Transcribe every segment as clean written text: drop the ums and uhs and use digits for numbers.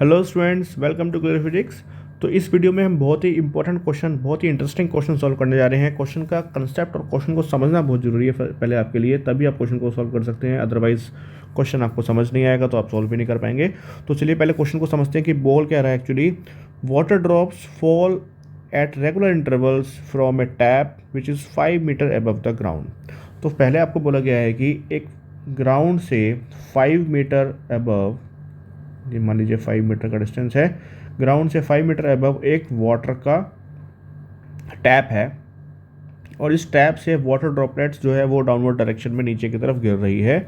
Hello students, welcome to clear physics. तो इस video में हम बहुत ही इंपॉर्टेंट क्वेश्चन, बहुत ही इंटरेस्टिंग क्वेश्चन सॉल्व करने जा रहे हैं। क्वेश्चन का कंसेप्ट और क्वेश्चन को समझना बहुत ज़रूरी है पहले आपके लिए, तभी आप क्वेश्चन को सॉल्व कर सकते हैं। अदरवाइज क्वेश्चन आपको समझ नहीं आएगा तो आप सॉल्व भी नहीं कर पाएंगे। तो चलिए पहले क्वेश्चन को समझते हैं कि बोल क्या रहा है actually. Water drops fall at regular intervals from a tap which is 5 metre above the ground. तो पहले आपको बोला गया है कि एक ग्राउंड से 5 मीटर अबव, ये मान लीजिए 5 मीटर का डिस्टेंस है, ग्राउंड से 5 मीटर अबव एक वाटर का टैप है और इस टैप से वाटर ड्रॉपलेट्स जो है वो डाउनवर्ड डायरेक्शन में नीचे की तरफ गिर रही है।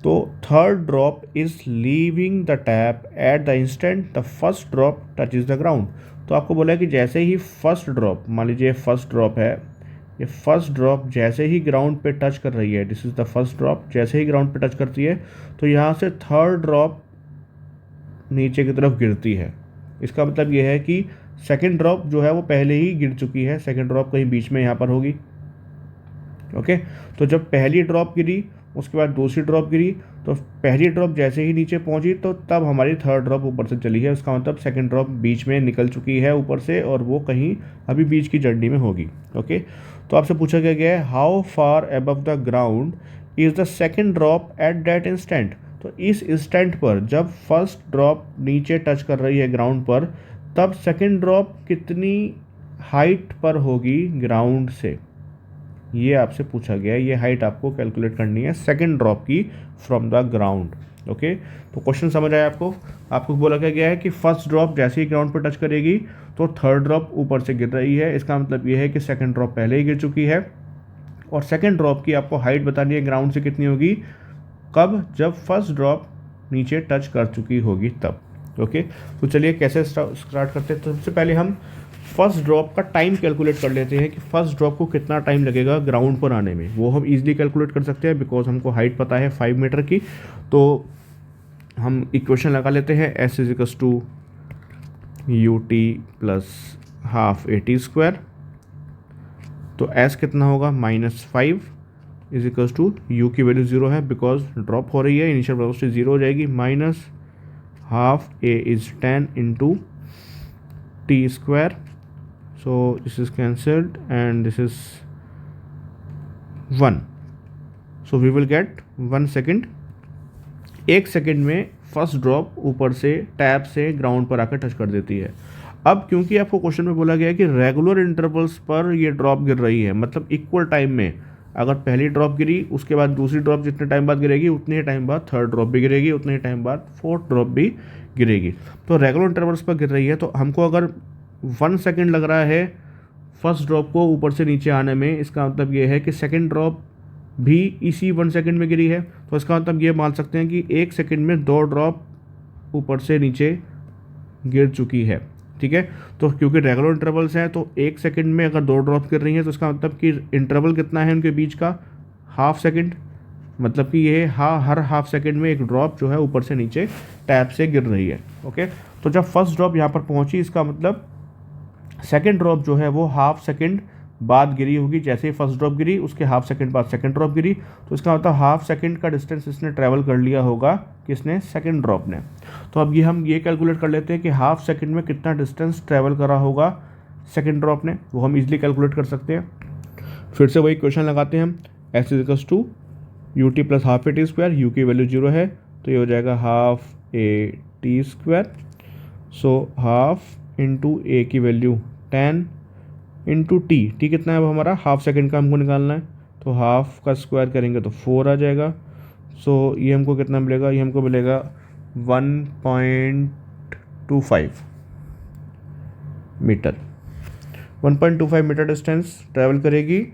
तो third drop is leaving the tap at the instant the first drop touch is the ground. तो आपको बोला है कि जैसे ही फर्स्ट ड्रॉप, मान लीजिए फर्स्ट ड्रॉप है, ये फर्स्ट ड्रॉप जैसे ही ग्राउंड पे टच कर रही है, this is the first drop, जैसे ही ग्राउंड पे टच करती है तो यहाँ से थर्ड ड्रॉप नीचे की तरफ गिरती है। इसका मतलब ये है कि सेकंड ड्रॉप जो है वो पहले ही गिर चुकी है, सेकंड ड्रॉप कहीं बीच में यहाँ पर होगी। ओके, तो जब पहली ड्रॉप गिरी उसके बाद दूसरी ड्रॉप गिरी, तो पहली ड्रॉप जैसे ही नीचे पहुंची तो तब हमारी थर्ड ड्रॉप ऊपर से चली है। उसका मतलब सेकंड ड्रॉप बीच में निकल चुकी है ऊपर से और वो कहीं अभी बीच की जर्नी में होगी। ओके, तो आपसे पूछा गया है how far above the ground is the second drop at that instant. तो इस इंस्टेंट पर जब फर्स्ट ड्रॉप नीचे टच कर रही है ग्राउंड पर, तब सेकंड ड्रॉप कितनी हाइट पर होगी ग्राउंड से, ये आपसे पूछा गया है। ये हाइट आपको कैलकुलेट करनी है सेकंड ड्रॉप की फ्रॉम द ग्राउंड। ओके, तो क्वेश्चन समझ आया आपको। आपको बोला क्या गया है कि फर्स्ट ड्रॉप जैसे ही ग्राउंड पर टच करेगी तो थर्ड ड्रॉप ऊपर से गिर रही है। इसका मतलब ये है कि सेकंड ड्रॉप पहले ही गिर चुकी है और सेकंड ड्रॉप की आपको हाइट बतानी है ग्राउंड से कितनी होगी, कब, जब फर्स्ट ड्रॉप नीचे टच कर चुकी होगी तब। ओके, तो चलिए कैसे स्टार्ट करते हैं। तो सबसे पहले हम फर्स्ट ड्रॉप का टाइम कैलकुलेट कर लेते हैं कि फर्स्ट ड्रॉप को कितना टाइम लगेगा ग्राउंड पर आने में। वो हम इजीली कैलकुलेट कर सकते हैं बिकॉज हमको हाइट पता है 5 मीटर की। तो हम इक्वेशन लगा लेते हैं, s is equals to U T plus half A T square. तो एस कितना होगा, -5 इज इक्वल्स टू यू की वैल्यू 0 है बिकॉज ड्रॉप हो रही है, इनिशियल वेलोसिटी 0 हो जाएगी, minus half A is 10 into T square. So this is cancelled and this is 1. So we will get 1 second. 1 second में फर्स्ट ड्रॉप ऊपर से टैप से ग्राउंड पर आकर टच कर देती है। अब क्योंकि आपको क्वेश्चन में बोला गया है कि रेगुलर इंटरवल्स पर ये ड्रॉप गिर रही है, मतलब इक्वल टाइम में, अगर पहली ड्रॉप गिरी उसके बाद दूसरी ड्रॉप जितने टाइम बाद गिरेगी उतने ही टाइम बाद थर्ड ड्रॉप भी गिरेगी, उतने ही टाइम बाद फोर्थ ड्रॉप भी गिरेगी। तो रेगुलर इंटरवल्स पर गिर रही है तो हमको अगर 1 सेकेंड लग रहा है फर्स्ट ड्रॉप को ऊपर से नीचे आने में, इसका मतलब ये है कि सेकेंड ड्रॉप भी इसी 1 सेकेंड में गिरी है। तो इसका मतलब ये मान सकते हैं कि 1 सेकेंड में 2 ड्रॉप ऊपर से नीचे गिर चुकी है। ठीक है, तो क्योंकि रेगुलर इंटरवल्स हैं तो 1 सेकेंड में अगर 2 ड्रॉप गिर रही हैं तो इसका मतलब कि इंटरवल कितना है उनके बीच का, हाफ सेकेंड। मतलब कि ये हर हाफ सेकेंड में एक ड्रॉप जो है ऊपर से नीचे टैप से गिर रही है। ओके, तो जब फर्स्ट ड्रॉप यहाँ पर पहुँची इसका मतलब सेकेंड ड्रॉप जो है वो हाफ सेकेंड बाद गिरी होगी। जैसे ही फर्स्ट ड्रॉप गिरी उसके हाफ सेकेंड बाद सेकेंड ड्रॉप गिरी, तो इसका मतलब हाफ सेकेंड का डिस्टेंस इसने ट्रैवल कर लिया होगा, किसने, सेकेंड ड्रॉप ने। तो अब ये हम ये कैलकुलेट कर लेते हैं कि हाफ सेकेंड में कितना डिस्टेंस ट्रैवल करा होगा सेकेंड ड्रॉप ने, वो हम इजीली कैलकुलेट कर सकते हैं। फिर से वही क्वेश्चन लगाते हैं हम, S is equals to U T plus half A T square, U की वैल्यू 0 है तो ये हो जाएगा half A T square. So half into A की वैल्यू 10 इंटू टी कितना है, अब हमारा हाफ सेकेंड का हमको निकालना है, तो हाफ का स्क्वायर करेंगे तो 4 आ जाएगा। सो ये हमको कितना मिलेगा, ये हमको मिलेगा 1.25 मीटर। 1.25 मीटर डिस्टेंस ट्रैवल करेगी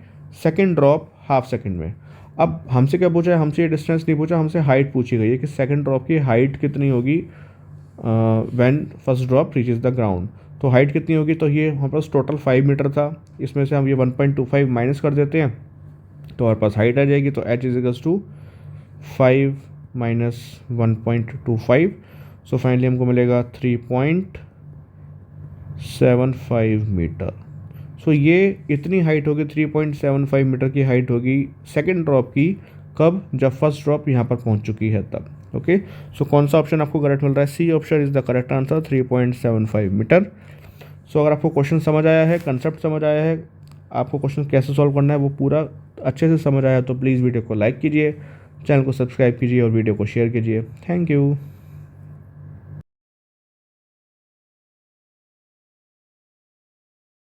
सेकेंड ड्रॉप हाफ सेकेंड में। अब हमसे क्या पूछा है, हमसे ये डिस्टेंस नहीं पूछा, हमसे हाइट पूछी गई है कि सेकेंड ड्रॉप की हाइट कितनी होगी when first drop reaches the ground. तो हाइट कितनी होगी, तो ये हमारे पास टोटल 5 मीटर था, इसमें से हम ये 1.25 माइनस कर देते हैं तो हमारे पास हाइट आ जाएगी। तो h is equals to 5 minus 1.25। So finally हमको मिलेगा 3.75 मीटर। सो ये इतनी हाइट होगी, 3.75 मीटर की हाइट होगी सेकेंड ड्रॉप की, कब, जब फर्स्ट ड्रॉप यहाँ पर पहुँच चुकी है तब। ओके, सो कौन सा ऑप्शन आपको करेक्ट मिल रहा है? C option is the correct answer, 3.75 metre. So अगर आपको क्वेश्चन समझ आया है, कंसेप्ट समझ आया है, आपको क्वेश्चन कैसे सॉल्व करना है वो पूरा अच्छे से समझ आया है, तो प्लीज़ वीडियो को लाइक कीजिए, चैनल को सब्सक्राइब कीजिए और वीडियो को शेयर कीजिए। Thank you.